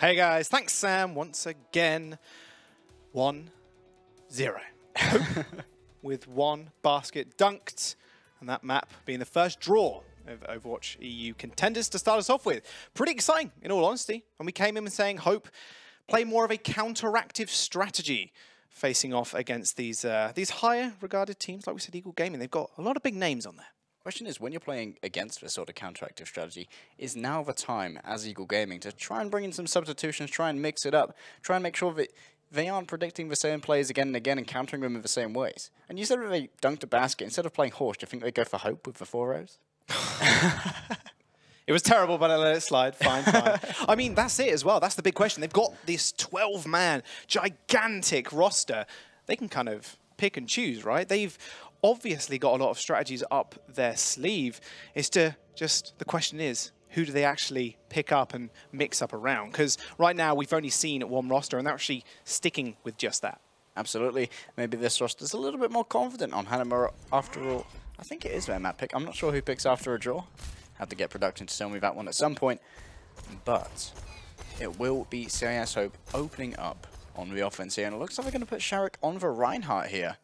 Hey guys, thanks Sam once again. 1-0. With one basket dunked, and that map being the first draw of Overwatch EU Contenders to start us off with. Pretty exciting, in all honesty. And we came in saying, Hope, play more of a counteractive strategy facing off against these higher regarded teams, like we said, Eagle Gaming. They've got a lot of big names on there. Question is, when you're playing against this sort of counteractive strategy, is now the time as Eagle Gaming to try and bring in some substitutions, try and mix it up, try and make sure that they aren't predicting the same plays again and again and countering them in the same ways. And you said that they dunked a basket. Instead of playing Horse, do you think they go for Hope with the 4 rows? It was terrible, but I let it slide. Fine, fine. I mean, that's it as well. That's the big question. They've got this 12-man, gigantic roster. They can kind of pick and choose, right? They've obviously got a lot of strategies up their sleeve. It's the question is, who do they actually pick up and mix up around? Because right now we've only seen one roster, and they're actually sticking with just that. Absolutely. Maybe this roster's a little bit more confident on Hanama after all. I think it is their map pick. I'm not sure who picks after a draw. Have to get production to tell me that one at some point. But it will be CIS Hope opening up on the offense here. And it looks like they're going to put Sharek on for Reinhardt here.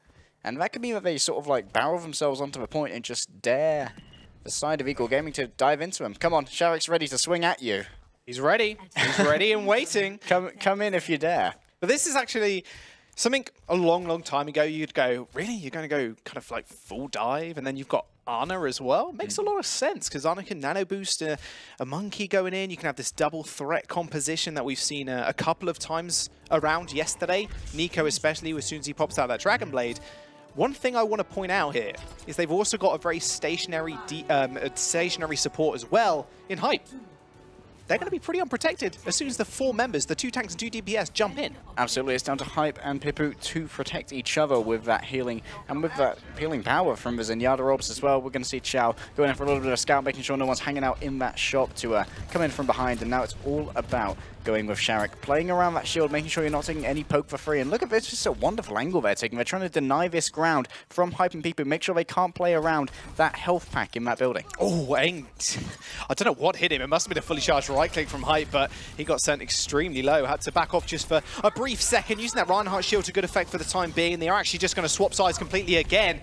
And that could mean that they sort of like barrel themselves onto the point and just dare the side of Eagle Gaming to dive into him. Come on, Sharek's ready to swing at you. He's ready. He's ready and waiting. Come in if you dare. But this is actually something a long, long time ago you'd go, really? You're going to go kind of like full dive? And then you've got Ana as well? Makes a lot of sense because Ana can nano boost a monkey going in. You can have this double threat composition that we've seen a couple of times around yesterday. Nico especially, as soon as he pops out that Dragon Blade. One thing I want to point out here is they've also got a very stationary support as well in Hype. They're going to be pretty unprotected as soon as the 4 members, the 2 tanks and 2 DPS, jump in. Absolutely, it's down to Hype and Pipu to protect each other with that healing and with that healing power from the Zenyatta orbs as well. We're going to see Chow going in for a little bit of scout, making sure no one's hanging out in that shop to come in from behind. And now it's all about going with Sharek, playing around that shield, making sure you're not taking any poke for free. And look at this, just a wonderful angle they're taking. They're trying to deny this ground from Hype and Pipu, make sure they can't play around that health pack in that building. Oh, I don't know what hit him. It must have been a fully charged right click from Hype, but he got sent extremely low. Had to back off just for a brief second, using that Reinhardt shield to good effect for the time being. And they are actually just going to swap sides completely again.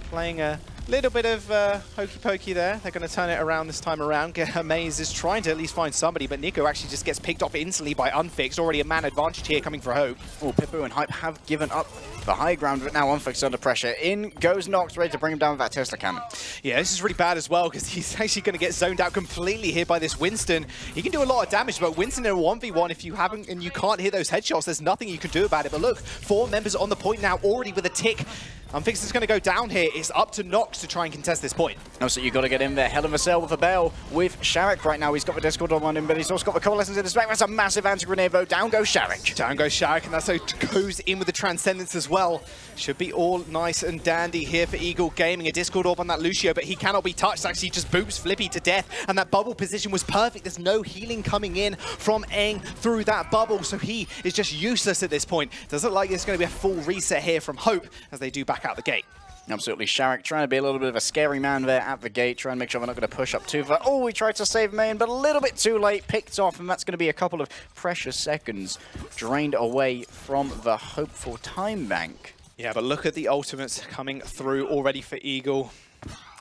Playing a little bit of hokey pokey there. They're going to turn it around this time around. Maze is trying to at least find somebody, but Nico actually just gets picked off instantly by Unfixed. Already a man advantage here coming for Hope. Oh, Pipu and Hype have given up the high ground, but now Unfixed under pressure. In goes Nox, ready to bring him down with that Tesla cannon. Yeah, this is really bad as well, because he's actually going to get zoned out completely here by this Winston. He can do a lot of damage, but Winston in a 1v1, if you haven't and you can't hit those headshots, there's nothing you can do about it. But look, 4 members on the point now, already with a tick. Unfixed is going to go down here. It's up to Nox to try and contest this point. No, so you've got to get in there. Hell of a cell with a bell with Sharek right now. He's got the Discord on him, but he's also got the Coalescence in his back. That's a massive anti-grenade though. Down goes Sharek. Down goes Sharek, and that's how it goes in with the Transcendence as well. Should be all nice and dandy here for Eagle Gaming. A Discord orb on that Lucio, but he cannot be touched. Actually just boops Flippy to death, and that bubble position was perfect. There's no healing coming in from Eng through that bubble, so he is just useless at this point. Does look like there's going to be a full reset here from Hope as they do back out the gate. Absolutely, Sharek trying to be a little bit of a scary man there at the gate, trying to make sure we're not going to push up too far. Oh, he tried to save main, but a little bit too late, picked off, and that's going to be a couple of precious seconds drained away from the hopeful time bank. Yeah, but look at the ultimates coming through already for Eagle.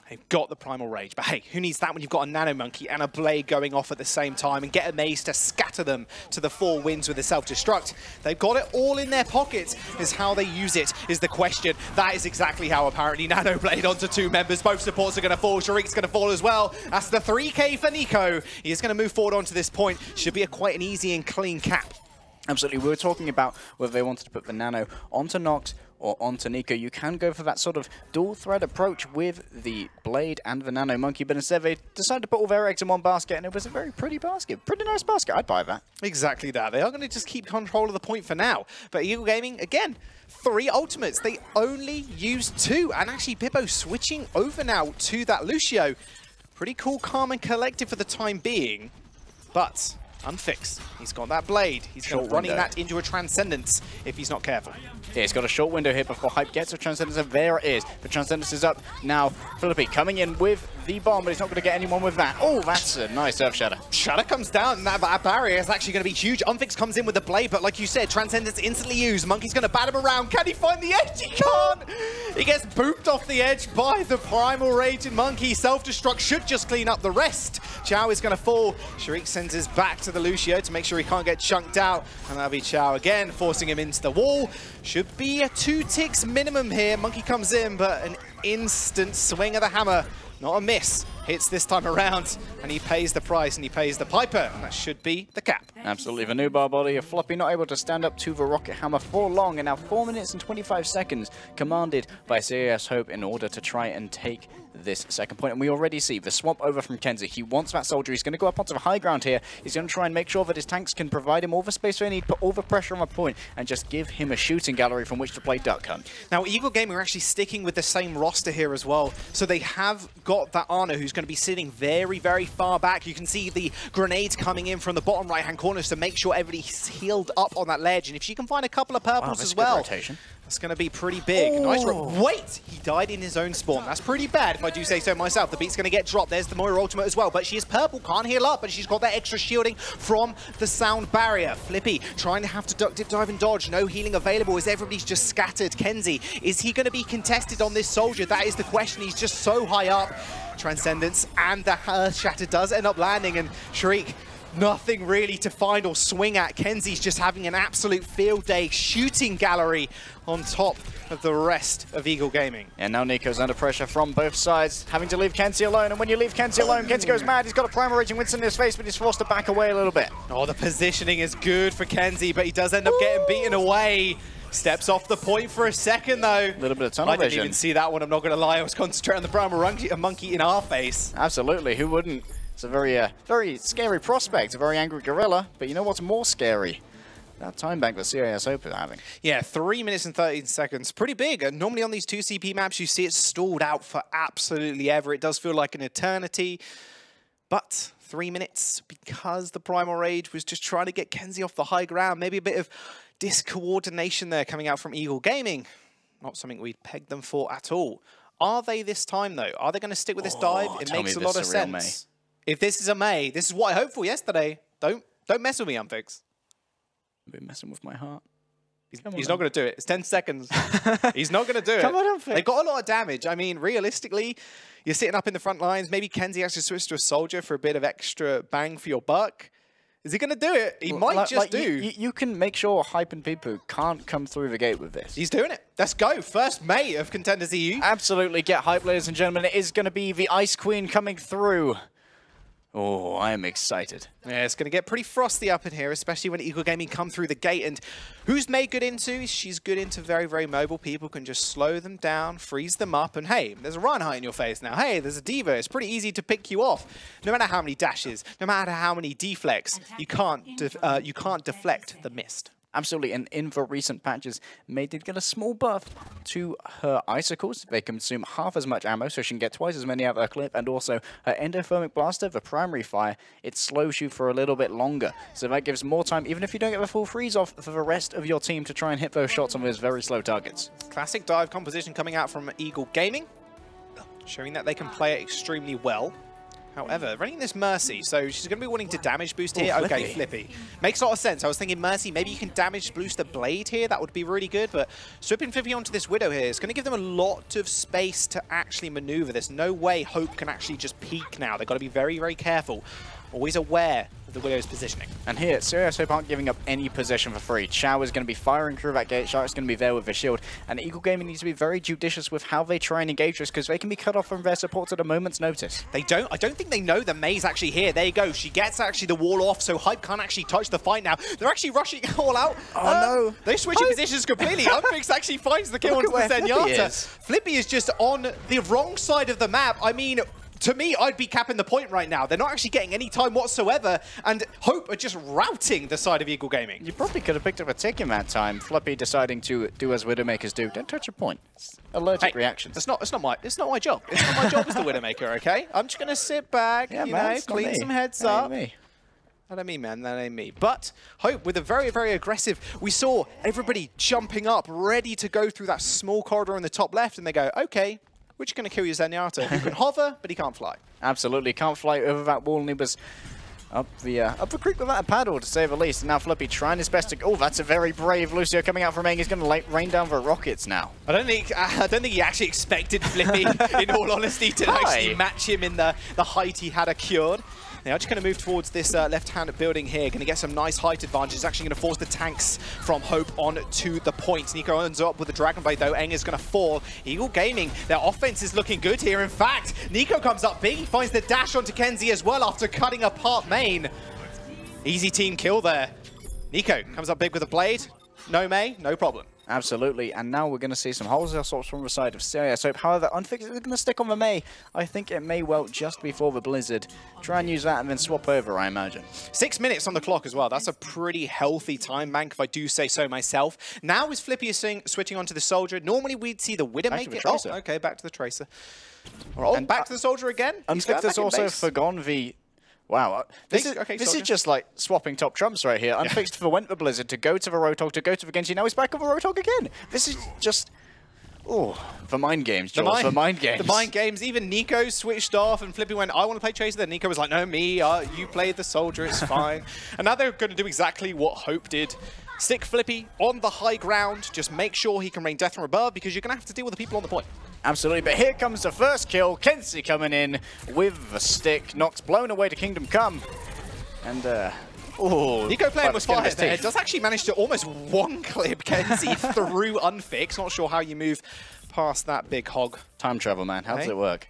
They've got the Primal Rage, but hey, who needs that when you've got a Nano Monkey and a Blade going off at the same time, and get a Maze to scatter them to the 4 winds with the Self-Destruct. They've got it all in their pockets. Is how they use it is the question. That is exactly how apparently Nano Blade onto 2 members. Both supports are going to fall. Sharik's going to fall as well. That's the 3K for Nico. He is going to move forward onto this point. Should be quite an easy and clean cap. Absolutely, we were talking about whether they wanted to put the Nano onto Nox or onto Nico. You can go for that sort of dual threat approach with the Blade and the Nano Monkey, but instead they decided to put all their eggs in one basket, and it was a very pretty basket. Pretty nice basket, I'd buy that. Exactly that. They are going to just keep control of the point for now. But Eagle Gaming, again, 3 ultimates. They only used 2, and actually Pippo switching over now to that Lucio. Pretty cool, calm and collected for the time being, but Unfixed. He's got that Blade. He's running that into a Transcendence if he's not careful. Yeah, he's got a short window here before Hype gets a Transcendence, and there it is. The Transcendence is up now. Philippi coming in with the bomb, but he's not going to get anyone with that. Oh, that's a nice Earth Shatter. Shatter comes down, and that barrier is actually going to be huge. Unfix comes in with the blade, but like you said, Transcendence instantly used. Monkey's going to bat him around. Can he find the edge? He can't! He gets booped off the edge by the Primal Raging Monkey. Self-destruct should just clean up the rest. Chow is going to fall. Sharik sends his back to the Lucio to make sure he can't get chunked out, and that'll be Chow again, forcing him into the wall. Should be a 2 ticks minimum here. Monkey comes in, but an instant swing of the hammer. Not a miss. Hits this time around, and he pays the price, and he pays the piper, and that should be the cap. Absolutely. The new bar body of Floppy not able to stand up to the rocket hammer for long, and now 4 minutes and 25 seconds commanded by CIS Hope in order to try and take this second point. And we already see the swamp over from Kenzie. He wants that soldier. He's going to go up onto the high ground here. He's going to try and make sure that his tanks can provide him all the space they need, put all the pressure on the point, and just give him a shooting gallery from which to play Duck Hunt. Now, Eagle Gaming are actually sticking with the same roster here as well. So they have got that Ana who's going to be sitting very, very far back. You can see the grenades coming in from the bottom right-hand corners to make sure everybody's healed up on that ledge. And if she can find a couple of purples as well, that's going to be pretty big. Oh. Nice. Wait! He died in his own spawn. That's pretty bad, if I do say so myself. The beat's going to get dropped. There's the Moira ultimate as well. But she is purple, can't heal up, but she's got that extra shielding from the sound barrier. Flippy trying to have to duck, dip, dive, and dodge. No healing available as everybody's just scattered. Kenzie, is he going to be contested on this soldier? That is the question. He's just so high up. Transcendence and the Earth Shatter does end up landing, and Sharik, nothing really to find or swing at. Kenzie's just having an absolute field day, shooting gallery on top of the rest of Eagle Gaming. And now Nico's under pressure from both sides, having to leave Kenzie alone. And when you leave Kenzie alone, Kenzie goes mad. He's got a Primal Raging Winston in his face, but he's forced to back away a little bit. Oh, the positioning is good for Kenzie, but he does end up getting beaten away. Steps off the point for a second, though. A little bit of tunnel vision. I didn't even see that one, I'm not going to lie. I was concentrating on the Primal Monkey in our face. Absolutely, who wouldn't? It's a very scary prospect, a very angry gorilla. But you know what's more scary? That time bank that CIS Open having. Yeah, 3 minutes and 13 seconds. Pretty big. And normally on these 2 CP maps, you see it stalled out for absolutely ever. It does feel like an eternity. But 3 minutes, because the Primal Rage was just trying to get Kenzie off the high ground. Maybe a bit of discoordination there coming out from Eagle Gaming. Not something we'd peg them for at all. Are they this time, though? Are they going to stick with this dive? It makes a lot of sense. If this is a May, this is what I hoped for yesterday. Don't mess with me, Unfix. I've been messing with my heart. He's not going to do it. It's 10 seconds. He's not going to do it. Come on, Unfix. They got a lot of damage. I mean, realistically, you're sitting up in the front lines. Maybe Kenzie actually switched to a soldier for a bit of extra bang for your buck. Is he going to do it? He might just do. You can make sure Hype and Pipu can't come through the gate with this. He's doing it. Let's go. First May of Contenders EU. Absolutely. Get hype, ladies and gentlemen. It is going to be the Ice Queen coming through. Oh, I am excited. Yeah, it's going to get pretty frosty up in here, especially when Eagle Gaming come through the gate. And who's May good into? She's good into very, very mobile. People can just slow them down, freeze them up, and hey, there's a Reinhardt in your face now. Hey, there's a Diva. It's pretty easy to pick you off. No matter how many dashes, no matter how many deflects, you can't deflect the mist. Absolutely, and in the recent patches, May did get a small buff to her icicles. They consume half as much ammo, so she can get twice as many out of her clip, and also her endothermic blaster, the primary fire, it slows you for a little bit longer. So that gives more time, even if you don't get the full freeze off, for the rest of your team to try and hit those shots on those very slow targets. Classic dive composition coming out from Eagle Gaming, showing that they can play it extremely well. However, running this Mercy, so she's going to be wanting to damage boost here. Ooh, okay, Flippy. Makes a lot of sense. I was thinking Mercy, maybe you can damage boost the blade here. That would be really good, but swapping Flippy onto this Widow here is going to give them a lot of space to actually maneuver. There's no way Hope can actually just peek now. They've got to be very, very careful. Always aware of the Widow's positioning. And here, CIS Hope aren't giving up any position for free. Chow is going to be firing through that gate. Shark's going to be there with the shield. And Eagle Gaming needs to be very judicious with how they try and engage this, because they can be cut off from their supports at a moment's notice. I don't think they know that May's actually here. There you go. She gets actually the wall off, so Hype can't actually touch the fight now. They're actually rushing all out. Oh, no. They're switching positions completely. Unfix actually finds the kill onto the Zenyatta. Flippy is just on the wrong side of the map. I mean, to me, I'd be capping the point right now. They're not actually getting any time whatsoever, and Hope are just routing the side of Eagle Gaming. You probably could have picked up a tick in that time. Flippy deciding to do as Widowmakers do. Don't touch a point. It's allergic reactions. It's not my job. It's not my job as the Widowmaker, okay? I'm just gonna sit back, clean some heads up. That ain't me, man. That ain't me. But Hope with a very, very aggressive. We saw everybody jumping up, ready to go through that small corridor in the top left, and they go, okay, we're just going to kill your Zenyatta, who can hover, but he can't fly. Absolutely, can't fly over that wall, and he was up the creek without a paddle, to say the least. And now Flippy trying his best to... Oh, that's a very brave Lucio coming out from Aang. He's going to rain down the rockets now. I don't think he actually expected Flippy, in all honesty, to actually match him in the height he had accrued. They are just going to move towards this left-hand building here. Going to get some nice height advantages. Actually going to force the tanks from Hope on to the point. Nico ends up with the Dragon Blade, though. Eng is going to fall. Eagle Gaming, their offense is looking good here. In fact, Nico comes up big. He finds the dash onto Kenzie as well after cutting apart main. Easy team kill there. Nico comes up big with a blade. No May, no problem. Absolutely, and now we're going to see some wholesale swaps from the side of CIS. However, Unfixed is going to stick on the May. I think it may well just before the Blizzard. Try and use that and then swap over, I imagine. 6 minutes on the clock as well. That's a pretty healthy time bank, if I do say so myself. Now is Flippy switching onto the Soldier. Normally we'd see the Widowmaker. Oh, okay, back to the Tracer. Oh, and back to the Soldier again. Unfixed has also forgone the... Wow, this is just like swapping top trumps right here. Unfixed forwent the Blizzard to go to the Roadhog, to go to the Genji. Now he's back on the Roadhog again. This is just... Oh, the mind games, Jules, the mind games. The mind games. Even Nico switched off and Flippy went, I want to play Tracer. Then Nico was like, no, me, you played the Soldier, it's fine. And now they're going to do exactly what Hope did. Stick Flippy on the high ground. Just make sure he can rain death from above because you're going to have to deal with the people on the point. Absolutely, but here comes the first kill. Kenzie coming in with the stick. Nox blown away to Kingdom Come. And, Nico playing was fire there. Does actually manage to almost one-clip Kenzie through Unfix. Not sure how you move past that big hog. Time travel, man. How does it work?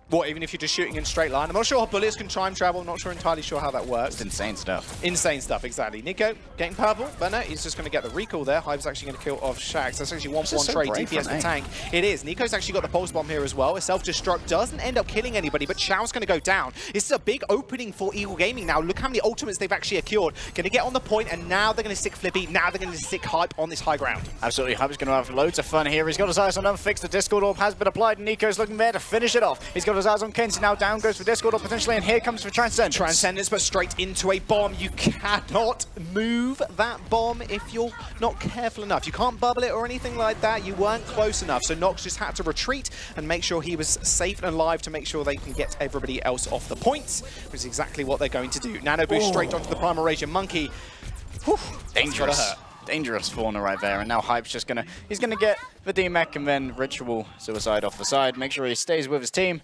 What, even if you're just shooting in straight line? I'm not sure how bullets can time travel. I'm not entirely sure how that works. It's insane stuff. Insane stuff, exactly. Nico getting purple, but no, he's just going to get the recall there. Hive's actually going to kill off Shax. That's actually 1-for-1 trade. DPS for tank. It is. Nico's actually got the pulse bomb here as well. A self-destruct doesn't end up killing anybody, but Chao's going to go down. This is a big opening for Eagle Gaming now. Look how many ultimates they've actually accrued. Going to get on the point, and now they're going to stick Flippy. Now they're going to stick Hype on this high ground. Absolutely. Hype is going to have loads of fun here. He's got his eyes on Unfixed. The Discord Orb has been applied, and Nico's looking there to finish it off. He's got his eyes on Kenzie now. Down goes for Discord Orb potentially, and here comes for Transcendence. Transcendence, but straight into a bomb. You cannot move that bomb if you're not careful enough. You can't bubble it or anything like that. You weren't close enough. So Nox just had to retreat and make sure he was safe and alive to make sure they can get everybody else off the points, which is exactly what they're going to do. Nano boost straight onto the Primal Rager Monkey. Whew, dangerous. Dangerous fauna right there, and now Hype's just he's gonna get the D-Mech and then Ritual Suicide off the side. Make sure he stays with his team.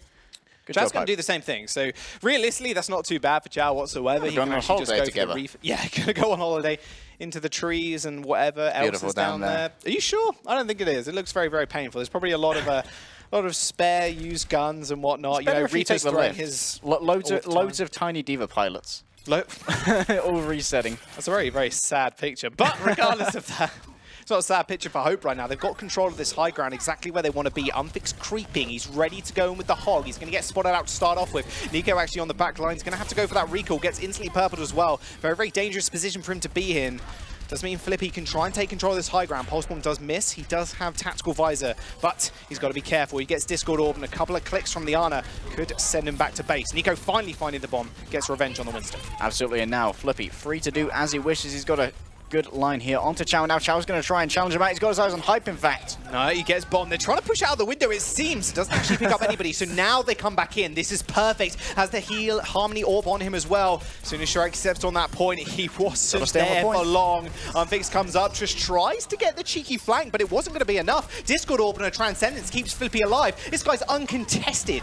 Chow's going to do the same thing. So realistically, that's not too bad for Chow whatsoever. He can actually just go together. Yeah, going to go on holiday into the trees and whatever else is down there. Are you sure? I don't think it is. It looks very, very painful. There's probably a lot of spare used guns and whatnot. You know, Rita's throwing his loads of tiny diva pilots. All resetting. That's a very, very sad picture. But regardless of that, it's not a sad picture for Hope right now. They've got control of this high ground exactly where they want to be. Unfixed creeping. He's ready to go in with the hog. He's going to get spotted out to start off with. Nico actually on the back line. He's going to have to go for that recall. Gets instantly purpled as well. Very, very dangerous position for him to be in. Does mean Flippy can try and take control of this high ground. Pulse bomb does miss. He does have tactical visor, but he's got to be careful. He gets Discord Orb, and a couple of clicks from the Ana could send him back to base. Nico finally finding the bomb. Gets revenge on the Winston. Absolutely, and now Flippy free to do as he wishes. He's got a good line here onto Chow. Now Chow's going to try and challenge him out. He's got his eyes on Hype, in fact. No, he gets bombed. They're trying to push out the window, it seems. Doesn't actually pick up anybody. So now they come back in. This is perfect. Has the heal Harmony Orb on him as well. As soon as Shrek steps on that point, he wasn't there for long. Unfix comes up, just tries to get the cheeky flank, but it wasn't going to be enough. Discord Orb and a Transcendence keeps Flippy alive. This guy's uncontested.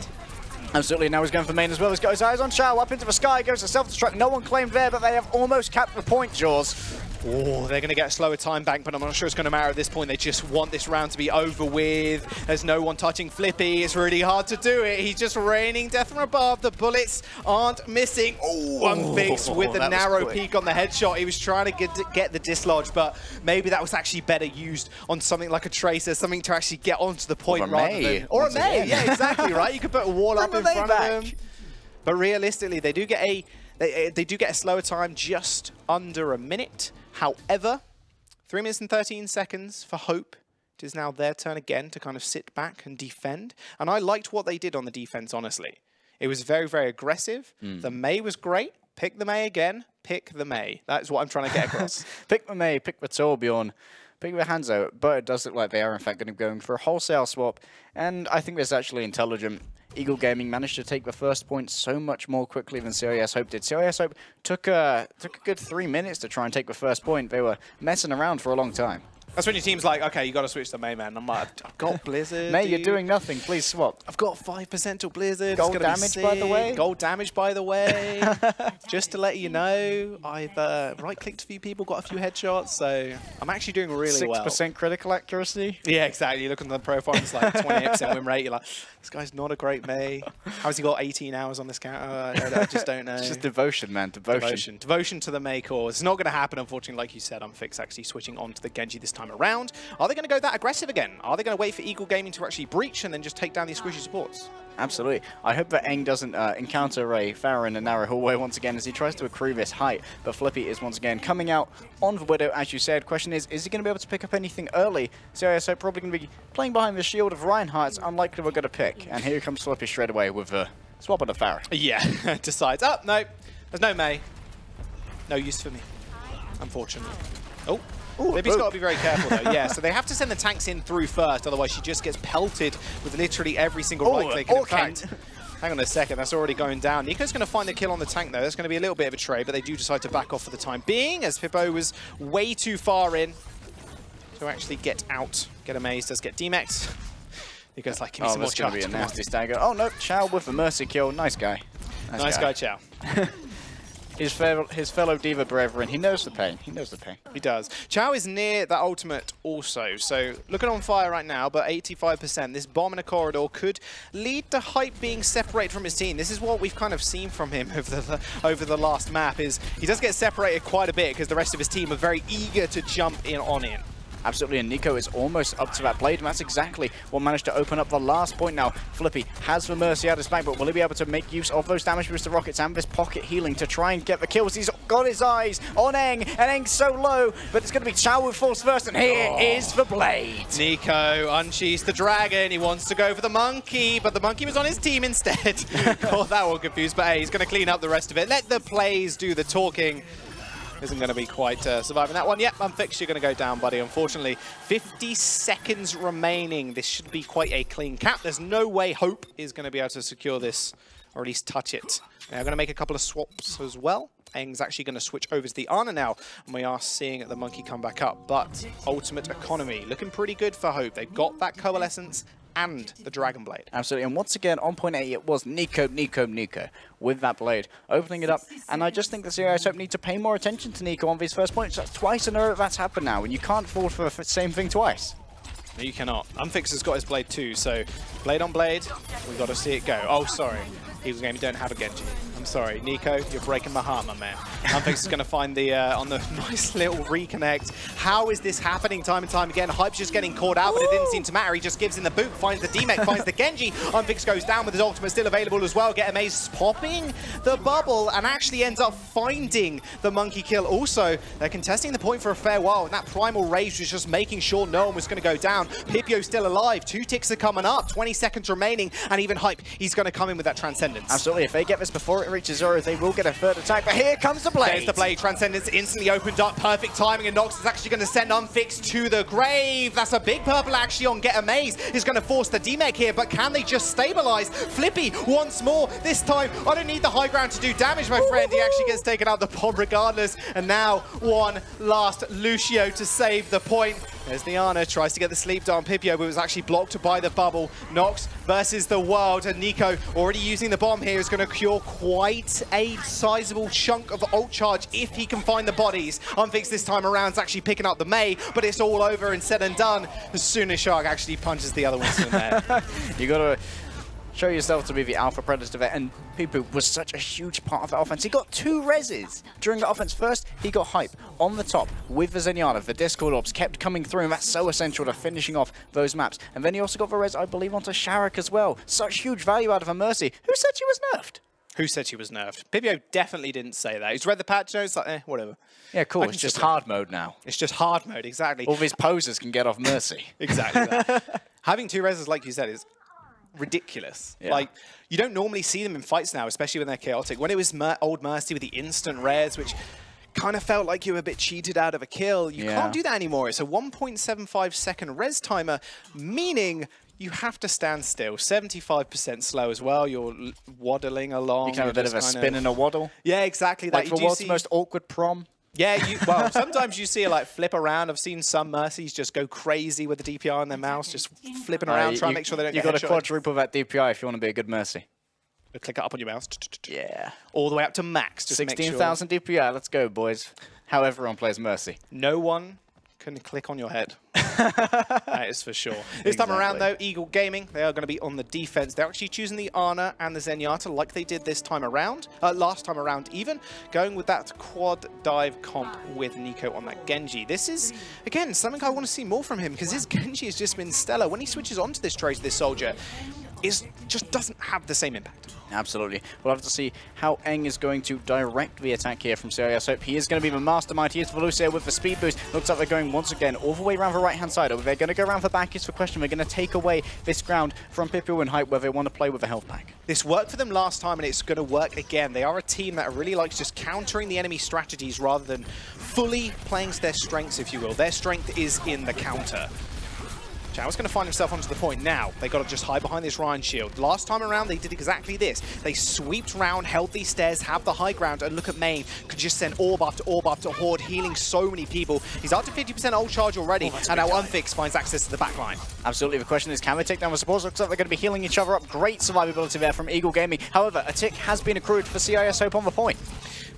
Absolutely, now he's going for main as well. He's got his eyes on Chow, up into the sky, goes to self-destruct. No one claimed there, but they have almost capped the point, Jaws. Oh, they're going to get a slower time bank, but I'm not sure it's going to matter at this point. They just want this round to be over with. There's no one touching Flippy. It's really hard to do it. He's just raining death from above. The bullets aren't missing. Oh, Unfixed with the narrow peak on the headshot. He was trying to get the dislodge, but maybe that was actually better used on something like a Tracer, something to actually get onto the point rather than... Or a May. Yeah, exactly, right? You could put a wall up in front of him. But realistically, they do get a slower time, just under a minute. However, 3 minutes and 13 seconds for Hope. It is now their turn again to kind of sit back and defend. And I liked what they did on the defense, honestly. It was very, very aggressive. The May was great. Pick the May again. Pick the May. That's what I'm trying to get across. Pick the May, pick the Torbjorn. putting their hands out, but it does look like they are in fact going to be going for a wholesale swap, and I think that's actually intelligent. Eagle Gaming managed to take the first point so much more quickly than CIS Hope did. CIS Hope took a good 3 minutes to try and take the first point. They were messing around for a long time. That's when your team's like, okay, you got to switch to May, man. I'm like, I've got Blizzard. May, you're doing nothing. Please swap. I've got 5% to Blizzard. Gold damage, by the way. Gold damage, by the way. Just to let you know, I've right-clicked a few people, got a few headshots, so I'm actually doing really well. 6% critical accuracy? Yeah, exactly. You look on the profile, it's like 28% win rate. You're like, this guy's not a great May. How's he got 18 hours on this counter? I just don't know. It's just devotion, man. Devotion. Devotion to the May cause. It's not going to happen, unfortunately. Like you said, Unfix actually switching on to the Genji this time around. Are they going to go that aggressive again? Are they going to wait for Eagle Gaming to actually breach and then just take down these squishy supports? Absolutely. I hope that Eng doesn't encounter a Pharah in a narrow hallway once again as he tries to accrue this height. But Flippy is once again coming out on the Widow, as you said. Question is he going to be able to pick up anything early? CIS are probably going to be playing behind the shield of Reinhardt. It's unlikely we're going to pick. And here comes Flippy straight away with a swap on the Pharah. Yeah, decides, oh, no, there's no May. No use for me, unfortunately. Oh. Libby's got to be very careful, though. Yeah, so they have to send the tanks in through first, otherwise she just gets pelted with literally every single right click. In fact, hang on a second, that's already going down. Nico's going to find the kill on the tank, though. That's going to be a little bit of a trade, but they do decide to back off for the time being, as Pippo was way too far in to actually get out. Get amazed, does get DMAX. Nico's like, give me some more charge. This is going to be a nasty stagger. Oh, no, Chow with a mercy kill. Nice guy. Nice guy, Chow. His fellow Diva brethren, he knows the pain. He knows the pain. He does. Chow is near that ultimate also, so looking on fire right now, but 85%. This bomb in a corridor could lead to Hype being separated from his team. This is what we've kind of seen from him over the last map, is he does get separated quite a bit because the rest of his team are very eager to jump in on him. Absolutely, and Nico is almost up to that blade, and that's exactly what managed to open up the last point now. Flippy has the Mercy out of his back, but will he be able to make use of those damage booster rockets and this pocket healing to try and get the kills? He's got his eyes on Eng, and Eng's so low, but it's going to be Chow with force first, and here is the blade. Nico unsheathes the dragon. He wants to go for the monkey, but the monkey was on his team instead. Oh, that one confused, but hey, he's going to clean up the rest of it. Let the plays do the talking. Isn't going to be quite surviving that one. Yep, Unfixed, you're going to go down, buddy. Unfortunately, 50 seconds remaining. This should be quite a clean cap. There's no way Hope is going to be able to secure this, or at least touch it. They're going to make a couple of swaps as well. Eng's actually going to switch over to the Ana now, and we are seeing the monkey come back up. But ultimate economy looking pretty good for Hope. They've got that coalescence and the Dragon Blade. Absolutely, and once again, on point A, it was Nico with that blade, opening it up, and I just think the CIS Hope need to pay more attention to Nico on these first points. That's twice in a row that's happened now, and you can't fall for the same thing twice. No, you cannot. Unfix has got his blade too, so blade on blade, we've got to see it go. Oh, sorry. Eagles game, you don't have a Genji. I'm sorry. Nico, you're breaking my heart, my man. Unfix is going to find the on the nice little reconnect. How is this happening time and time again? Hype's just getting caught out, but it didn't seem to matter. He just gives in the boot, finds the D-Mech, finds the Genji. Unfix goes down with his ultimate still available as well. Get Amaze popping the bubble and actually ends up finding the monkey kill. Also, they're contesting the point for a fair while, and that Primal Rage was just making sure no one was going to go down. Pipio's still alive. 2 ticks are coming up. 20 seconds remaining, and even Hype, he's going to come in with that Transcendence. Absolutely. If they get this before it reaches 0, they will get a third attack. But here comes the blade. There's the blade. Transcendence instantly opened up. Perfect timing, and Nox is actually going to send Unfix to the grave. That's a big purple actually on Get Amaze. Is going to force the D-Mech here, but can they just stabilize? Flippy once more. This time, I don't need the high ground to do damage, my friend. He actually gets taken out the bomb regardless. And now, one last Lucio to save the point. There's the Ana, tries to get the sleep dart on Pipio, but it was actually blocked by the bubble. Nox versus the world, and Nico already using the bomb here is going to cure quite a sizable chunk of ult charge if he can find the bodies. Unfix this time around is actually picking up the May, but it's all over and said and done as soon as Shark actually punches the other ones in there. You got to show yourself to be the alpha predator there, and Pipu was such a huge part of the offense. He got 2 reses during the offense. First, he got Hype on the top with the Zenyatta. The Discord orbs kept coming through, and that's so essential to finishing off those maps. And then he also got the res, I believe, onto Sharak as well. Such huge value out of a Mercy. Who said she was nerfed? Who said she was nerfed? Pipio definitely didn't say that. He's read the patch notes, like, whatever. Yeah, cool. It's just hard mode now. It's just hard mode, exactly. All these posers can get off Mercy. Exactly that. Having 2 reses, like you said, is ridiculous. Yeah. Like, you don't normally see them in fights now, especially when they're chaotic. When it was old Mercy with the instant res, which kind of felt like you were a bit cheated out of a kill. You can't do that anymore. It's a 1.75 second res timer, meaning you have to stand still. 75% slow as well. You're waddling along. You can have a bit of a spin and a waddle. Yeah, exactly. Like the world's most awkward prom. Yeah, well, sometimes you see it like flip around. I've seen some Mercies just go crazy with the DPI on their mouse, just flipping around, trying to make sure they don't get headshot. You've got to quadruple that DPI if you want to be a good Mercy. Click it up on your mouse. Yeah. All the way up to max. 16,000 DPI. Let's go, boys. How everyone plays Mercy. No one can click on your head. That is for sure. This time around, though, Eagle Gaming, they are going to be on the defense. They're actually choosing the Ana and the Zenyatta like they did this time around, last time around even, going with that quad dive comp with Nico on that Genji. This is, again, something I want to see more from him because his Genji has just been stellar. When he switches onto this Tracer, this soldier, it just doesn't have the same impact. Absolutely. We'll have to see how Eng is going to direct the attack here from CIS. Hope he is going to be the mastermind. He is Velucia with the speed boost. Looks like they're going once again all the way around the right-hand side. Or they're going to go around the back is the question. They're going to take away this ground from Pipio and Hype where they want to play with a health pack. This worked for them last time and it's going to work again. They are a team that really likes just countering the enemy strategies rather than fully playing to their strengths, if you will. Their strength is in the counter. Chow's going to find himself onto the point now. They got to just hide behind this Ryan shield. Last time around, they did exactly this. They sweeped round, held these stairs, have the high ground, and look at Main. Could just send orb after Horde, healing so many people. He's up to 50% ult charge already, and now Unfix finds access to the backline. Absolutely. The question is, can they take down the supports? Looks like they're going to be healing each other up. Great survivability there from Eagle Gaming. However, a tick has been accrued for CIS Hope on the point.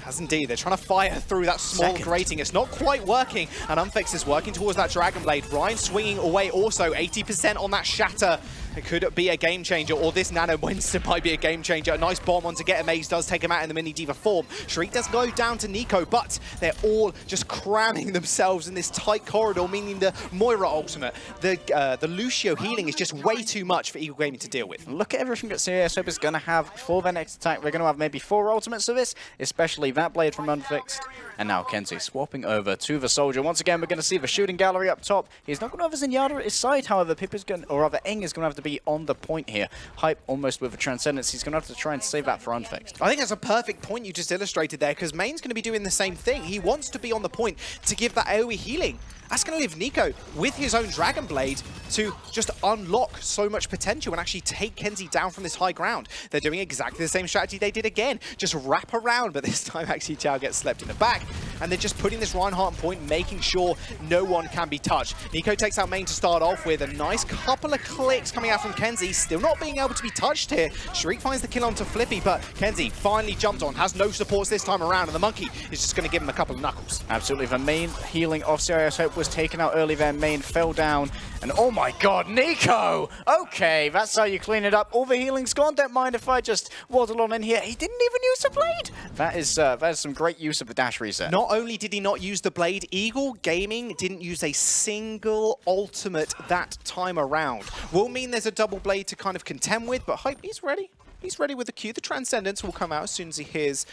Has indeed. They're trying to fire through that small grating. It's not quite working, and Unfix is working towards that Dragon Blade. Ryan swinging away also, 80% on that Shatter. It could be a game changer, or this Nano Winston might be a game changer. A nice bomb on to get him. Ace does take him out in the mini diva form. Shriek does go down to Nico, but they're all just cramming themselves in this tight corridor, meaning the Moira ultimate. The Lucio healing is just way too much for Eagle Gaming to deal with. Look at everything that CIS Hope is going to have for their next attack. They're going to have maybe 4 ultimates of this, especially that blade from Unfixed. And now Kenzie swapping over to the soldier. Once again, we're going to see the shooting gallery up top. He's not going to have his Zenyatta at his side, however, Pip is going, or rather Eng is going to have to be on the point here. Hype almost with a Transcendence. He's going to have to try and save that for Unfixed. I think that's a perfect point you just illustrated there, because Main's going to be doing the same thing. He wants to be on the point to give that AoE healing. That's going to leave Nico with his own Dragon Blade to just unlock so much potential and actually take Kenzie down from this high ground. They're doing exactly the same strategy they did again. Just wrap around, but this time actually Chow gets slept in the back. And they're just putting this Reinhardt on point, making sure no one can be touched. Nico takes out Main to start off with. A nice couple of clicks coming out from Kenzie. Still not being able to be touched here. Shriek finds the kill onto Flippy, but Kenzie finally jumped on. Has no supports this time around, and the Monkey is just going to give him a couple of knuckles. Absolutely. The main healing of CIS Hope was taken out early there. Main fell down, and oh my god, Nico! Okay, that's how you clean it up. All the healing's gone. Don't mind if I just waddle on in here. He didn't even use the blade. That is some great use of the dash reset. Not only did he not use the blade, Eagle Gaming didn't use a single ultimate that time around. Will mean there's a double blade to kind of contend with, but Hype, he's ready. He's ready with the Q. The Transcendence will come out as soon as he hears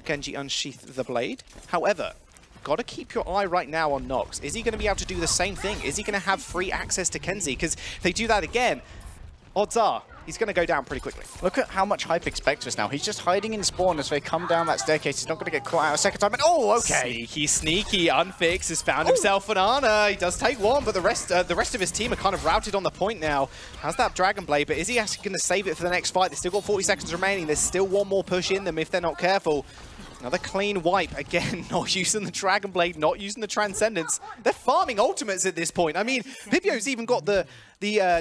Genji unsheath the blade. However, got to keep your eye right now on Nox. Is he going to be able to do the same thing? Is he going to have free access to Kenzie? Because if they do that again, odds are he's going to go down pretty quickly. Look at how much Hype expects us now. He's just hiding in spawn as they come down that staircase. He's not going to get caught out a second time. And oh, okay. Sneaky, sneaky. Unfix has found himself an Ana. He does take one, but the rest of his team are kind of routed on the point now. Has that Dragon Blade, but is he actually going to save it for the next fight? They've still got 40 seconds remaining. There's still one more push in them if they're not careful. Another clean wipe. Again, not using the Dragon Blade, not using the Transcendence. They're farming ultimates at this point. I mean, Pipio's even got the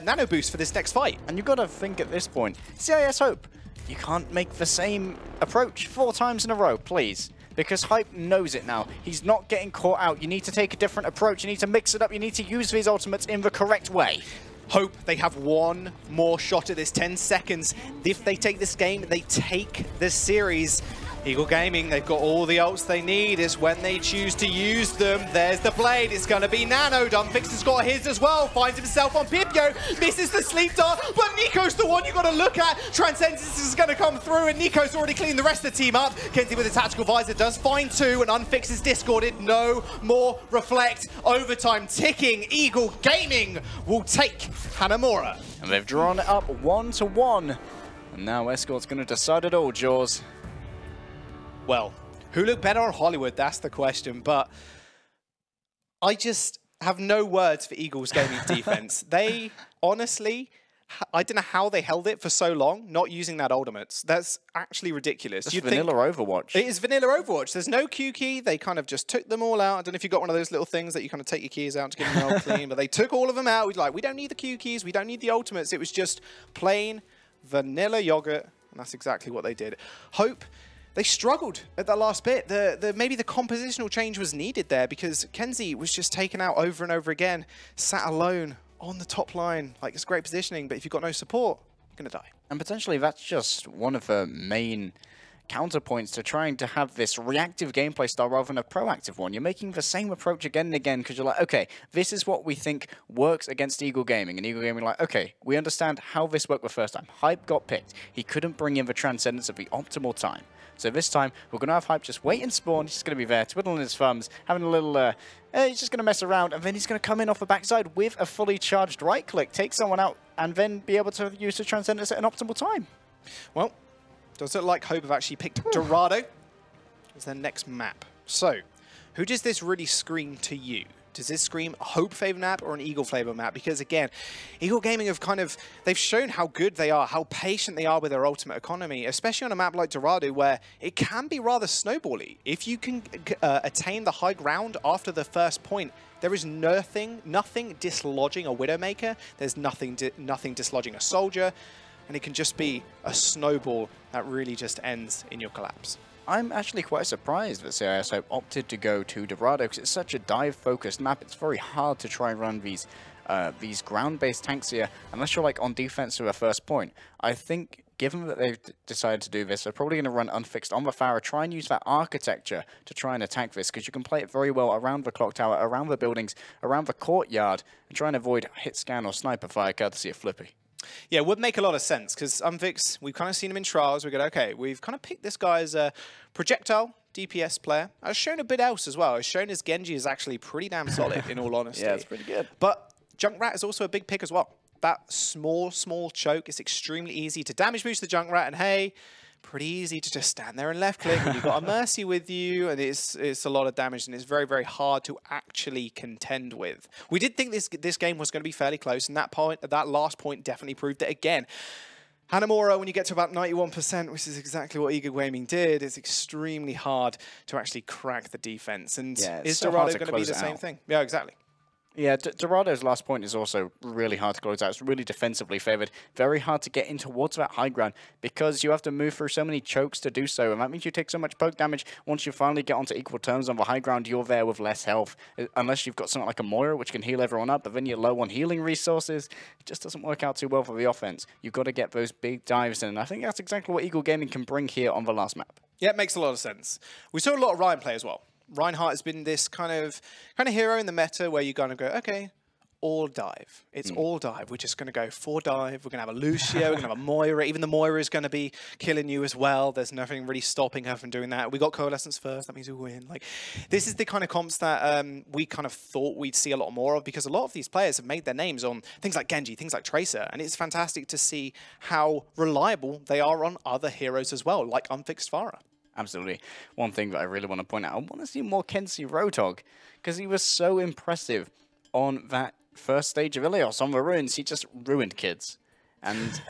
nano boost for this next fight. And you've got to think at this point, CIS Hope, you can't make the same approach 4 times in a row, please. Because Hype knows it now. He's not getting caught out. You need to take a different approach. You need to mix it up. You need to use these ultimates in the correct way. Hope they have one more shot at this. 10 seconds. If they take this game, they take this series. Eagle Gaming, they've got all the ults they need. It's when they choose to use them. There's the blade. It's going to be nanoed. Unfixed has got his as well. Finds himself on Pipio. Misses the sleep dart, but Nico's the one you've got to look at. Transcendence is going to come through, and Nico's already cleaned the rest of the team up. Kenzie with a tactical visor does find 2, and Unfixed is discorded. No more reflect. Overtime ticking. Eagle Gaming will take Hanamura. And they've drawn it up 1-1. And now Escort's going to decide it all, Jaws. Well, Who looked better on Hollywood? That's the question. But I just have no words for Eagles Gaming defense. They honestly, I don't know how they held it for so long, not using that ultimates. That's actually ridiculous. It's vanilla Overwatch. It is vanilla Overwatch. There's no Q key. They kind of just took them all out. I don't know if you got one of those little things that you kind of take your keys out to get them all clean, but they took all of them out. We're like, we don't need the Q keys. We don't need the ultimates. It was just plain vanilla yogurt, and that's exactly what they did. Hope. They struggled at that last bit. Maybe the compositional change was needed there because Kenzie was just taken out over and over again, sat alone on the top line. Like, it's great positioning, but if you've got no support, you're going to die. And potentially that's just one of the main counterpoints to trying to have this reactive gameplay style rather than a proactive one. You're making the same approach again and again because you're like, okay, this is what we think works against Eagle Gaming. And Eagle Gaming like, okay, we understand how this worked the first time. Hype got picked. He couldn't bring in the transcendence of the optimal time. So this time, we're going to have Hype just wait and spawn. He's just going to be there, twiddling his thumbs, having a little... he's just going to mess around, and then he's going to come in off the backside with a fully charged right click, take someone out, and then be able to use the transcendence at an optimal time. Well, does it look like Hope have actually picked Dorado as their next map. So, who does this really scream to you? Does this scream a Hope flavor map or an Eagle flavor map? Because again, Eagle Gaming have they've shown how good they are, how patient they are with their ultimate economy, especially on a map like Dorado where it can be rather snowbally. If you can attain the high ground after the first point, there is nothing dislodging a Widowmaker, there's nothing dislodging a soldier, and it can just be a snowball that really just ends in your collapse. I'm actually quite surprised that CIS Hope opted to go to Dorado because it's such a dive-focused map. It's very hard to try and run these ground-based tanks here unless you're like on defense to a first point. I think, given that they've decided to do this, they're probably going to run unfixed on the Farah, try and use that architecture to try and attack this because you can play it very well around the clock tower, around the buildings, around the courtyard, and try and avoid hit scan or sniper fire courtesy of Flippy. Yeah, it would make a lot of sense because Unfix, we've kind of seen him in trials. We go, okay, we've kind of picked this guy as a projectile DPS player. I've shown a bit else as well. I've shown his Genji is actually pretty damn solid, in all honesty. Yeah, it's pretty good. But Junkrat is also a big pick as well. That small choke is extremely easy to damage boost the Junkrat, and hey, pretty easy to just stand there and left click when you've got a Mercy with you, and it's a lot of damage, and it's very, very hard to actually contend with. We did think this game was going to be fairly close, and that last point definitely proved it again. Hanamura, when you get to about 91%, which is exactly what Eagle Gaming did, it's extremely hard to actually crack the defense. And yeah, is Dorado going to be the same thing? Yeah, exactly. Yeah, Dorado's last point is also really hard to close out. It's really defensively favored. Very hard to get in towards that high ground because you have to move through so many chokes to do so. And that means you take so much poke damage. Once you finally get onto equal terms on the high ground, you're there with less health. Unless you've got something like a Moira, which can heal everyone up, but then you're low on healing resources. It just doesn't work out too well for the offense. You've got to get those big dives in. And I think that's exactly what Eagle Gaming can bring here on the last map. Yeah, it makes a lot of sense. We saw a lot of Ryan play as well. Reinhardt has been this kind of hero in the meta where you're going to go, okay, all dive. It's all dive. We're just going to go 4 dive. We're going to have a Lucio. We're going to have a Moira. Even the Moira is going to be killing you as well. There's nothing really stopping her from doing that. We got Coalescence first. That means we win. Like, this is the kind of comps that we kind of thought we'd see a lot more of because a lot of these players have made their names on things like Genji, things like Tracer, and it's fantastic to see how reliable they are on other heroes as well, like Unfixed Farah. Absolutely. One thing that I really want to point out, I want to see more Kenzie Roadhog because he was so impressive on that first stage of Ilios on the ruins. He just ruined kids. And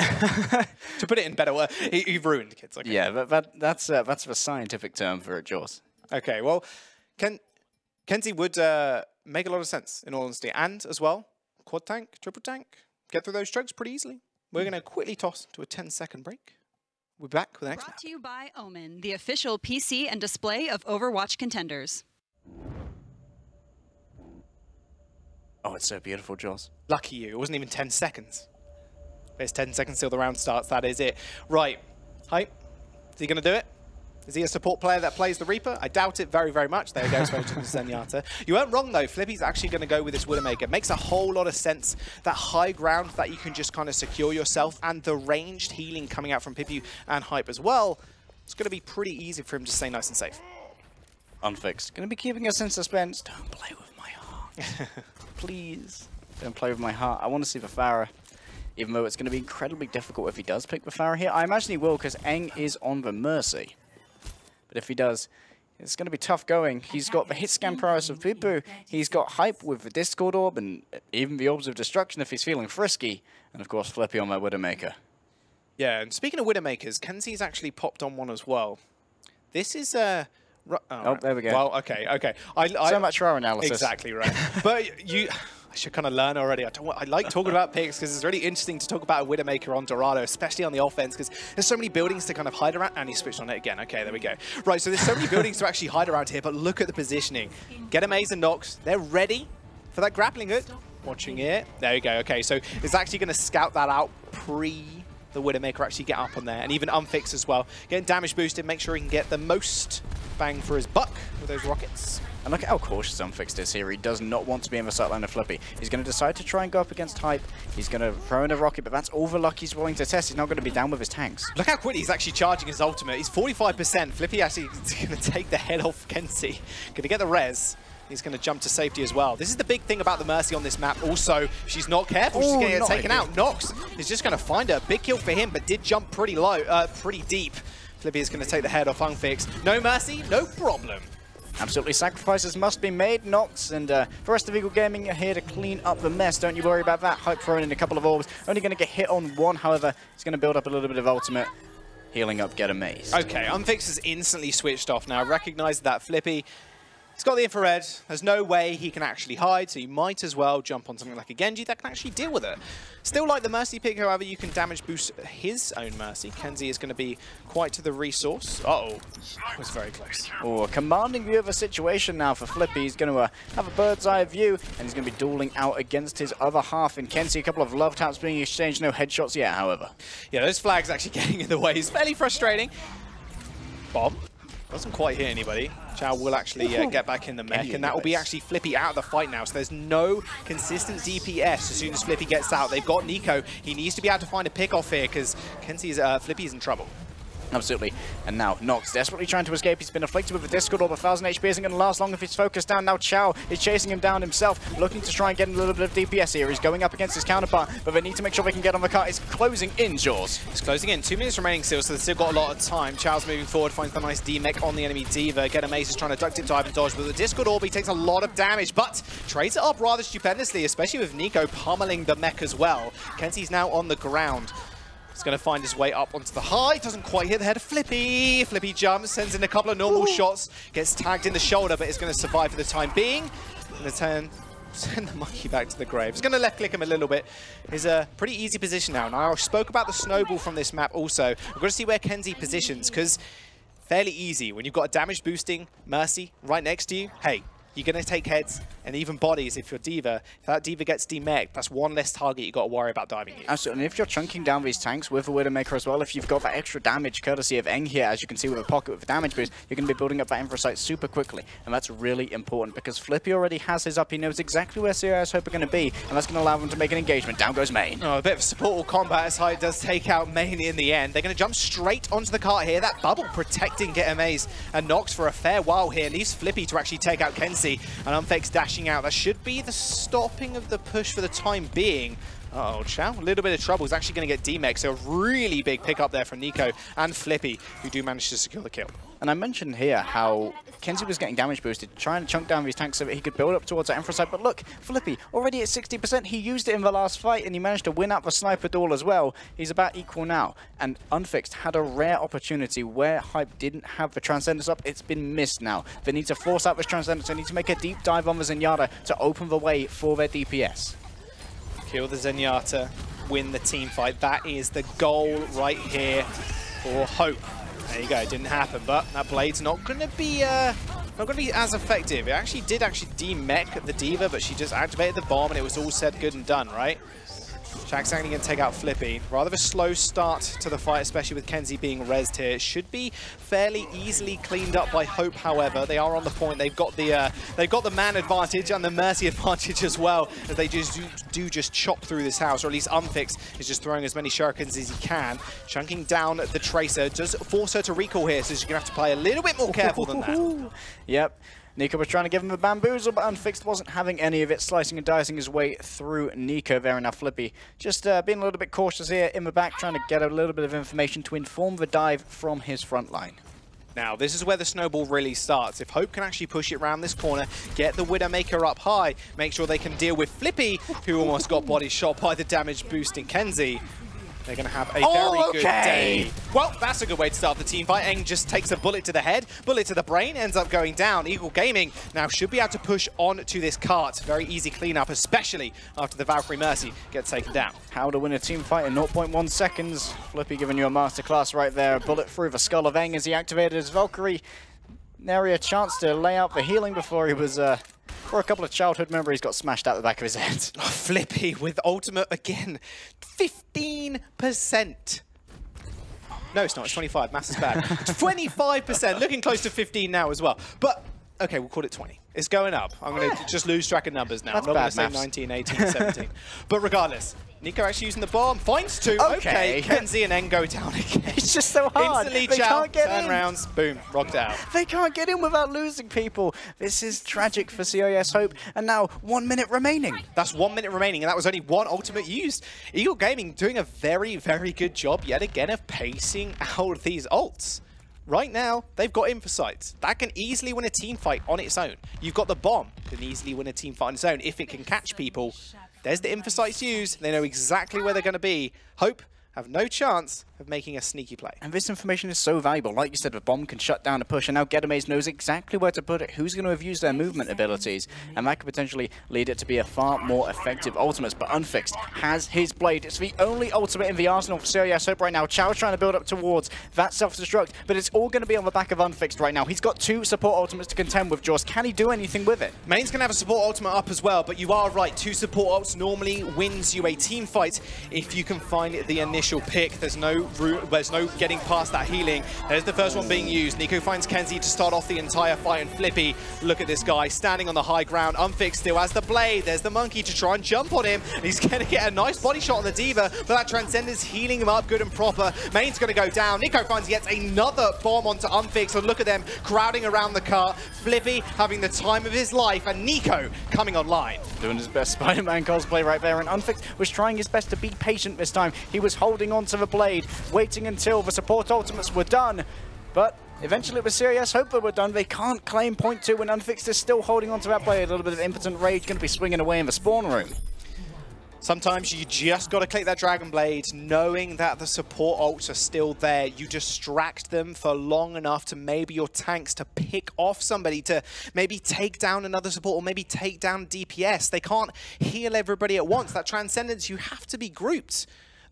to put it in better words, he ruined kids. Okay. Yeah, that's the scientific term for it, Jaws. Okay, well, Kenzie would make a lot of sense, in all honesty. And, as well, quad tank, triple tank, get through those strokes pretty easily. We're going to quickly toss to a 10-second break. We're back with the next map. Brought to you by Omen, the official PC and display of Overwatch Contenders. Oh, it's so beautiful, Jaws. Lucky you. It wasn't even 10 seconds. It's 10 seconds till the round starts. That is it. Right. Hype. Is he going to do it? Is he a support player that plays the Reaper? I doubt it very, very much. There he goes, to the Zenyatta. You weren't wrong, though. Flippy's actually going to go with this Widowmaker. Makes a whole lot of sense. That high ground that you can just kind of secure yourself and the ranged healing coming out from Pipu and Hype as well. It's going to be pretty easy for him to stay nice and safe. Unfixed. Going to be keeping us in suspense. Don't play with my heart. Please. Don't play with my heart. I want to see the Farah. Even though it's going to be incredibly difficult if he does pick the Farah here. I imagine he will because Eng is on the Mercy. But if he does, It's going to be tough going. He's got the hit scan prowess of Bibu. He's got hype with the Discord Orb and even the Orbs of Destruction if he's feeling frisky. And of course, Flippy on my Widowmaker. Yeah, and speaking of Widowmakers, Kenzie's actually popped on one as well. This is Oh, there we go. Well, okay. So much for our analysis. Exactly right. But I should kind of learn already. I like talking about picks because it's really interesting to talk about a Widowmaker on Dorado, especially on the offense, because there's so many buildings to kind of hide around. And he switched on it again. Okay, there we go. Right, so there's so many buildings to actually hide around here, but look at the positioning. Get Amaze and Nox. They're ready for that grappling hook. Watching it. There we go. Okay, so it's actually going to scout that out pre the Widowmaker actually get up on there, and even Unfix as well. Getting damage boosted, make sure he can get the most bang for his buck with those rockets. And look at how cautious Unfixed is here. He does not want to be in the sightline of Flippy. He's going to decide to try and go up against Hype. He's going to throw in a rocket, but that's all the luck he's willing to test. He's not going to be down with his tanks. Look how quickly he's actually charging his ultimate. He's 45%. Flippy actually is going to take the head off Kenzie. Going to get the res. He's going to jump to safety as well. This is the big thing about the Mercy on this map. Also, she's not careful. She's going to get taken out. Nox is just going to find her. Big kill for him, but did jump pretty low, pretty deep. Flippy is going to take the head off Unfix. No Mercy, no problem. Absolutely, sacrifices must be made, Nox, and the rest of Eagle Gaming are here to clean up the mess. Don't you worry about that. Hype throwing in a couple of orbs. Only going to get hit on one, however. He's going to build up a little bit of ultimate. Healing up, get amazed. Okay, Unfix has instantly switched off now. Recognize that Flippy. He's got the infrared. There's no way he can actually hide, so you might as well jump on something like a Genji that can actually deal with it. Still like the Mercy pick, however, you can damage boost his own Mercy. Kenzie is going to be quite to the resource. Uh-oh. That was very close. Oh, a commanding view of a situation now for Flippy. He's going to have a bird's eye view, and he's going to be dueling out against his other half in Kenzie. A couple of love taps being exchanged. No headshots yet, however. Yeah, those flags actually getting in the way. It's fairly frustrating. Bob doesn't quite hit anybody. Chow will actually get back in the mech, and that will be actually Flippy out of the fight now. So there's no consistent DPS as soon as Flippy gets out. They've got Nico. He needs to be able to find a pick off here because Flippy's in trouble. Absolutely. And now Nox desperately trying to escape. He's been afflicted with the Discord Orb. 1000 HP isn't going to last long if he's focused down. Now Chow is chasing him down himself, looking to try and get a little bit of DPS here. He's going up against his counterpart, but they need to make sure they can get on the cart. It's closing in, Jaws. It's closing in. 2 minutes remaining still, so they've still got a lot of time. Chow's moving forward, finds the nice D-mech on the enemy Diva. Get Amaze is trying to duct it, dive and dodge, but the Discord Orb, he takes a lot of damage, but trades it up rather stupendously, especially with Nico pummeling the mech as well. Kenzie's now on the ground. He's going to find his way up onto the high. Doesn't quite hit the head of Flippy. Flippy jumps, sends in a couple of normal shots. Gets tagged in the shoulder, but is going to survive for the time being. Going to send the monkey back to the grave. He's going to left click him a little bit. He's a pretty easy position now. Now, I spoke about the snowball from this map also. We've got to see where Kenzie positions, because fairly easy. When you've got a damage boosting Mercy right next to you, hey, you're going to take heads and even bodies if you're Diva. If that Diva gets demeched, that's one less target you've got to worry about diving in. Absolutely, and if you're chunking down these tanks with a Widowmaker as well, if you've got that extra damage courtesy of Eng here, as you can see with a pocket with a damage boost, you're going to be building up that infra super quickly. And that's really important because Flippy already has his up. He knows exactly where CIS Hope are going to be, and that's going to allow them to make an engagement. Down goes Main. Oh, a bit of support combat as Hyde does take out Main in the end. They're going to jump straight onto the cart here. That bubble protecting Get Amaze and Nox for a fair while here. Leaves Flippy to actually take out Kenzie, and Unfix dashing out. That should be the stopping of the push for the time being. Uh-oh, Chow, a little bit of trouble. He's actually going to get D-Mech, so a really big pick up there from Nico and Flippy, who do manage to secure the kill. And I mentioned here how Kenzie was getting damage boosted, trying to chunk down these tanks so that he could build up towards that infra side. But look, Flippy, already at 60%, he used it in the last fight, and he managed to win out the sniper duel as well. He's about equal now. And Unfixed had a rare opportunity where Hype didn't have the Transcendence up. It's been missed now. They need to force out this Transcendence. They need to make a deep dive on the Zenyatta to open the way for their DPS. Kill the Zenyatta, win the team fight. That is the goal right here for Hope. There you go, it didn't happen, but that blade's not going to be as effective. It actually did de-mech the Diva, but she just activated the bomb and it was all said, good and done, right? Shaq's actually going to take out Flippy. Rather a slow start to the fight, especially with Kenzie being rezzed here. It should be fairly easily cleaned up by Hope, however. They are on the point. They've got the man advantage and the Mercy advantage as well, as they just just chop through this house, or at least Unfix is just throwing as many shurikens as he can. Chunking down the Tracer does force her to recall here, so she's going to have to play a little bit more careful than that. Yep. Nico was trying to give him a bamboozle, but Unfixed wasn't having any of it, slicing and dicing his way through Nico there. Now Flippy just being a little bit cautious here in the back, trying to get a little bit of information to inform the dive from his front line. now. This is where the snowball really starts. If Hope can actually push it around this corner, get the Widowmaker up high, make sure they can deal with Flippy, who almost got body shot by the damage boosting Kenzie, they're going to have a very good day. Well, that's a good way to start the team fight. Eng just takes a bullet to the head, bullet to the brain, ends up going down. Eagle Gaming now should be able to push on to this cart. Very easy cleanup, especially after the Valkyrie Mercy gets taken down. How to win a team fight in 0.1 seconds. Flippy giving you a masterclass right there. A bullet through the skull of Eng as he activated his Valkyrie. Nary a chance to lay out the healing before he was... For a couple of childhood memories, got smashed out the back of his head. Oh, Flippy with ultimate again. 15%. No, it's not. It's 25. Maths is bad. 25%. Looking close to 15 now as well. But, okay, we'll call it 20. It's going up. I'm going to just lose track of numbers now. That's I'm not going to say maths. 19, 18, 17. But regardless, Nico actually using the bomb. Finds two. Okay. Kenzie and Eng go down again. It's just so hard. Instantly, They chow, can't get turn in. rounds, boom, rocked out. They can't get in without losing people. This is tragic for CIS Hope. And now 1 minute remaining. That's 1 minute remaining, and that was only one ultimate used. Eagle Gaming doing a very, very good job yet again of pacing out these ults. Right now, they've got Infosights. That can easily win a team fight on its own. You've got the bomb, can easily win a team fight on its own if it can catch people. There's the Infosights used. They know exactly where they're going to be. Hope have no chance of making a sneaky play. And this information is so valuable. Like you said, the bomb can shut down a push, and now Gedamaze knows exactly where to put it, who's going to have used their movement abilities, and that could potentially lead it to be a far more effective ultimate. But Unfixed has his blade. It's the only ultimate in the arsenal for CIS Hope right now. Chow's trying to build up towards that self-destruct, but it's all going to be on the back of Unfixed right now. He's got two support ultimates to contend with, Jaws. Can he do anything with it? Main's going to have a support ultimate up as well, but you are right. Two support ults normally wins you a team fight if you can find the initial pick. There's no getting past that healing. There's the first one being used. Nico finds Kenzie to start off the entire fight, and Flippy, look at this guy standing on the high ground. Unfixed still has the blade. There's the monkey to try and jump on him. He's going to get a nice body shot on the Diva, but that Transcendence healing him up good and proper. Main's going to go down. Nico finds yet another bomb onto Unfixed, and look at them crowding around the car. Flippy having the time of his life, and Nico coming online. Doing his best Spider-Man cosplay right there, and Unfixed was trying his best to be patient this time. He was holding on to the blade, waiting until the support ultimates were done, but eventually it was CIS Hope that were done. They can't claim point 2 when Unfixed is still holding on to that blade. A little bit of impotent rage going to be swinging away in the spawn room. Sometimes you just got to click that Dragon Blade, knowing that the support ults are still there. You distract them for long enough to maybe your tanks to pick off somebody, to maybe take down another support or maybe take down DPS. They can't heal everybody at once. That Transcendence, you have to be grouped.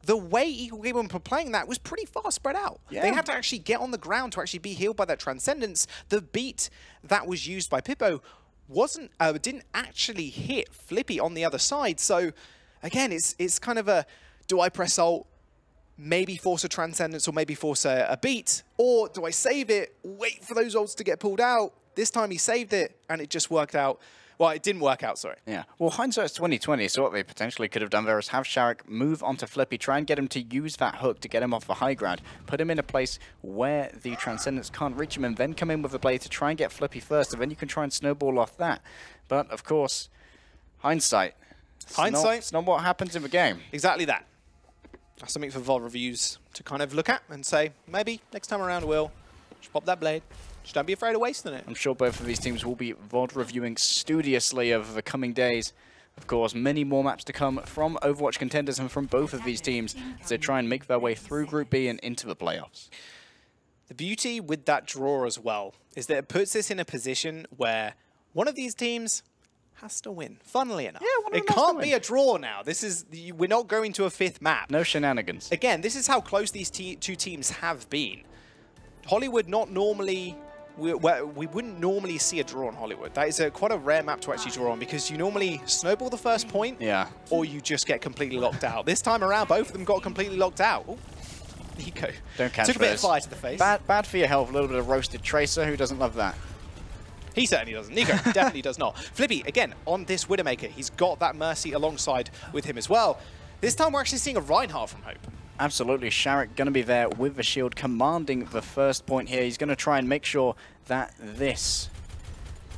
The way Eagle Gaming were playing that was pretty far spread out. Yeah. They had to actually get on the ground to actually be healed by that Transcendence. The beat that was used by Pippo didn't actually hit Flippy on the other side. So again, it's kind of a, do I press ult, maybe force a Transcendence or maybe force a beat, or do I save it, wait for those ults to get pulled out? This time he saved it and it just worked out. Well, it didn't work out, sorry. Yeah. Well, hindsight's 20/20, so what they potentially could have done there is have Sharek move onto Flippy, try and get him to use that hook to get him off the high ground, put him in a place where the Transcendence can't reach him, and then come in with the blade to try and get Flippy first, and then you can try and snowball off that. But, of course, hindsight. It's not what happens in the game. Exactly that. That's something for VOD reviews to kind of look at and say, maybe next time around we'll just pop that blade. Just don't be afraid of wasting it. I'm sure both of these teams will be VOD reviewing studiously over the coming days. Of course, many more maps to come from Overwatch Contenders and from both of these teams as they try and make their way through Group B and into the playoffs. The beauty with that draw as well is that it puts this in a position where one of these teams has to win, funnily enough. Yeah, it can't be a draw now. We're not going to a fifth map. No shenanigans. Again, this is how close these two teams have been. Hollywood not normally... We wouldn't normally see a draw on Hollywood. That is quite a rare map to actually draw on because you normally snowball the first point, or you just get completely locked out. This time around, both of them got completely locked out. Ooh, Nico. Don't catch Took a bit of fire to the face. Bad for your health, a little bit of roasted Tracer. Who doesn't love that? He certainly doesn't. Nico definitely does not. Flippy, again, on this Widowmaker, he's got that Mercy alongside with him as well. This time we're actually seeing a Reinhardt from Hope. Absolutely. Sharek going to be there with the shield, commanding the first point here. He's going to try and make sure that this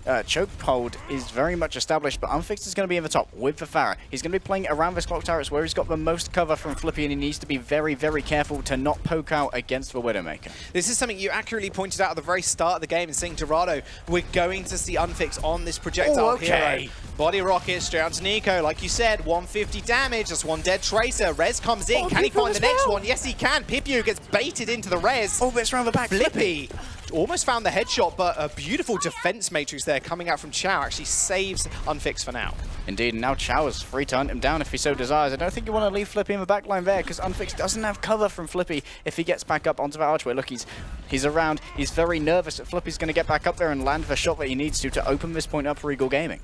chokehold is very much established, but Unfixed is going to be in the top with the Pharah. He's going to be playing around this clock tower. It's where he's got the most cover from Flippy, and he needs to be very, very careful to not poke out against the Widowmaker. This is something you accurately pointed out at the very start of the game and saying, Dorado, we're going to see Unfixed on this projectile hero. Body rocket straight onto Nico. Like you said, 150 damage. That's one dead Tracer. Rez comes in. Can he find the next one? Yes, he can. Pipio gets baited into the Rez. Oh, but it's around the back. Flippy almost found the headshot, but a beautiful defense matrix there coming out from Chow actually saves Unfixed for now. Indeed, and now Chow is free to hunt him down if he so desires. I don't think you want to leave Flippy in the back line there, because Unfixed doesn't have cover from Flippy if he gets back up onto the archway. Look, he's around. He's very nervous that Flippy's going to get back up there and land the shot that he needs to open this point up for Eagle Gaming.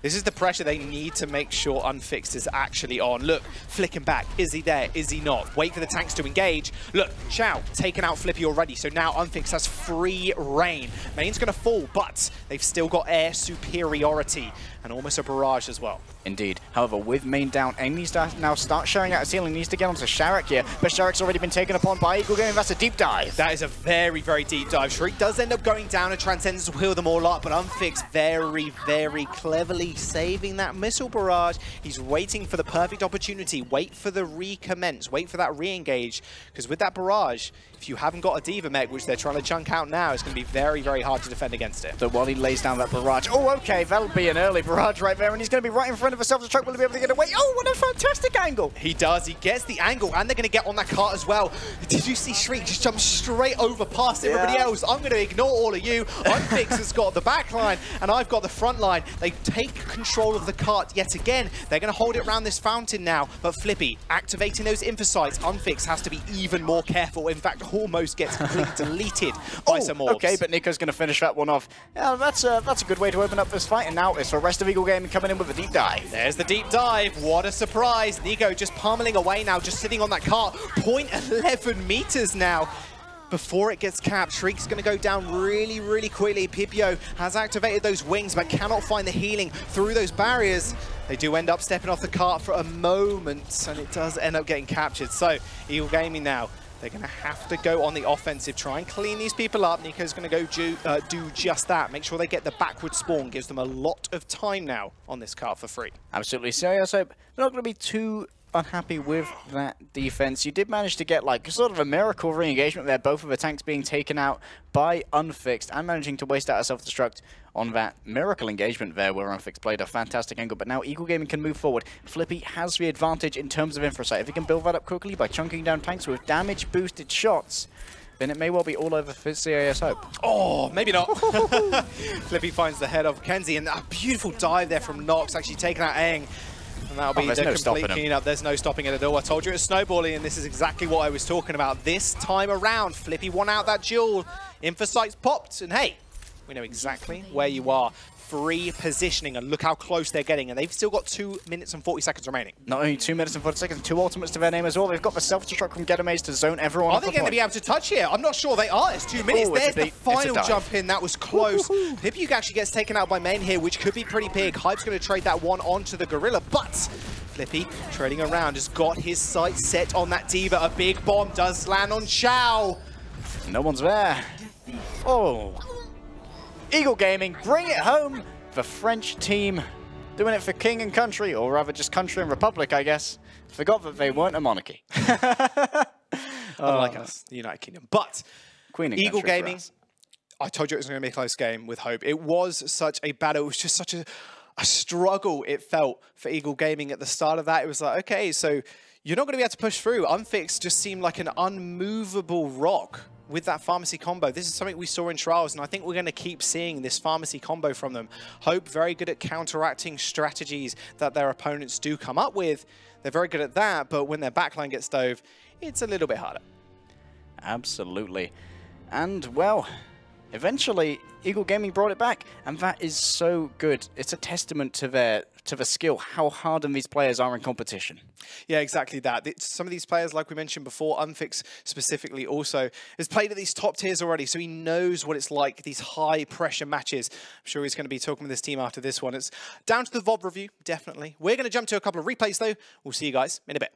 This is the pressure they need to make sure Unfixed is actually on. Look, flicking back. Is he there? Is he not? Wait for the tanks to engage. Look, Chow taken out Flippy already, so now Unfixed has free reign. Main's going to fall, but they've still got air superiority and almost a barrage as well. Indeed. However, with main down, AIM needs to now start sharing out a ceiling. Needs to get onto Sharek here, but Sharek's already been taken upon by Eagle Gaming. That's a deep dive. That is a very, very deep dive. Shriek does end up going down, and Transcendence will heal them all up, but Unfixed very, very cleverly saving that missile barrage. He's waiting for the perfect opportunity. Wait for the recommence. Wait for that re-engage, because with that barrage, if you haven't got a Diva mech, which they're trying to chunk out now, it's going to be very, very hard to defend against it. So while he lays down that barrage, oh, okay, that'll be an early barrage right there, and he's going to be right in front of a self-destruct. Will he be able to get away? Oh, what a fantastic angle! He does. He gets the angle, and they're going to get on that cart as well. Did you see Shriek just jump straight over past everybody else? I'm going to ignore all of you. Unfixed has got the back line, and I've got the front line. They take control of the cart yet again. They're going to hold it around this fountain now, but Flippy activating those infocytes. Unfixed has to be even more careful. In fact, almost gets completely deleted by some orbs. Okay, but Nico's going to finish that one off. Yeah, that's a good way to open up this fight, and now it's the rest of Eagle Gaming coming in with a deep dive. There's the deep dive. What a surprise. Nico just pummeling away now, just sitting on that cart. 0.11 meters now. Before it gets capped, Shriek's going to go down really, really quickly. Pipio has activated those wings, but cannot find the healing through those barriers. They do end up stepping off the cart for a moment, and it does end up getting captured. So, Eagle Gaming now, they're going to have to go on the offensive, try and clean these people up. Nico's going to go do just that. Make sure they get the backward spawn. Gives them a lot of time now on this cart for free. Absolutely. CIS hope they're not going to be too unhappy with that defense. You did manage to get like sort of a miracle re-engagement there, both of the tanks being taken out by Unfixed and managing to waste out a self-destruct on that miracle engagement there where Unfixed played a fantastic angle. But now Eagle Gaming can move forward. Flippy has the advantage in terms of infrasight. If he can build that up quickly by chunking down tanks with damage boosted shots, then it may well be all over for CIS hope. Oh, maybe not. Flippy finds the head of Kenzie, and a beautiful dive there from Nox, actually taking out Aang. And that'll be the complete cleanup. There's no stopping it at all. I told you it was snowballing, and this is exactly what I was talking about. This time around, Flippy won out that duel. Infocytes popped, and hey, we know exactly where you are. Free positioning, and look how close they're getting, and they've still got 2 minutes and 40 seconds remaining. Not only 2 minutes and 40 seconds, 2 ultimates to their name as well. They've got the self-destruct from Getamaze to zone everyone. Are they going to be able to touch here? I'm not sure they are. It's 2 minutes. There's the final jump in. That was close. Pipio actually gets taken out by main here, which could be pretty big. Hype's going to trade that one onto the Gorilla, but Flippy, trading around, has got his sights set on that Diva. A big bomb does land on Chow. No one's there. Oh. Eagle Gaming, bring it home. The French team doing it for king and country, or rather just country and republic, I guess. Forgot that they weren't a monarchy. Unlike us, the United Kingdom. But Queen and Eagle Gaming, I told you it was going to be a close game with Hope. It was such a battle. It was just such a struggle it felt for Eagle Gaming at the start of that. It was like, okay, so you're not going to be able to push through. Unfixed just seemed like an unmovable rock with that pharmacy combo. This is something we saw in Trials, and I think we're going to keep seeing this pharmacy combo from them. Hope very good at counteracting strategies that their opponents do come up with. They're very good at that, but when their backline gets dove, it's a little bit harder. Absolutely. And, well, eventually, Eagle Gaming brought it back, and that is so good. It's a testament to the skill, how hardened these players are in competition. Yeah, exactly that. Some of these players, like we mentioned before, Unfixed specifically also, has played at these top tiers already, so he knows what it's like, these high-pressure matches. I'm sure he's going to be talking with his team after this one. It's down to the VOD review, definitely. We're going to jump to a couple of replays, though. We'll see you guys in a bit.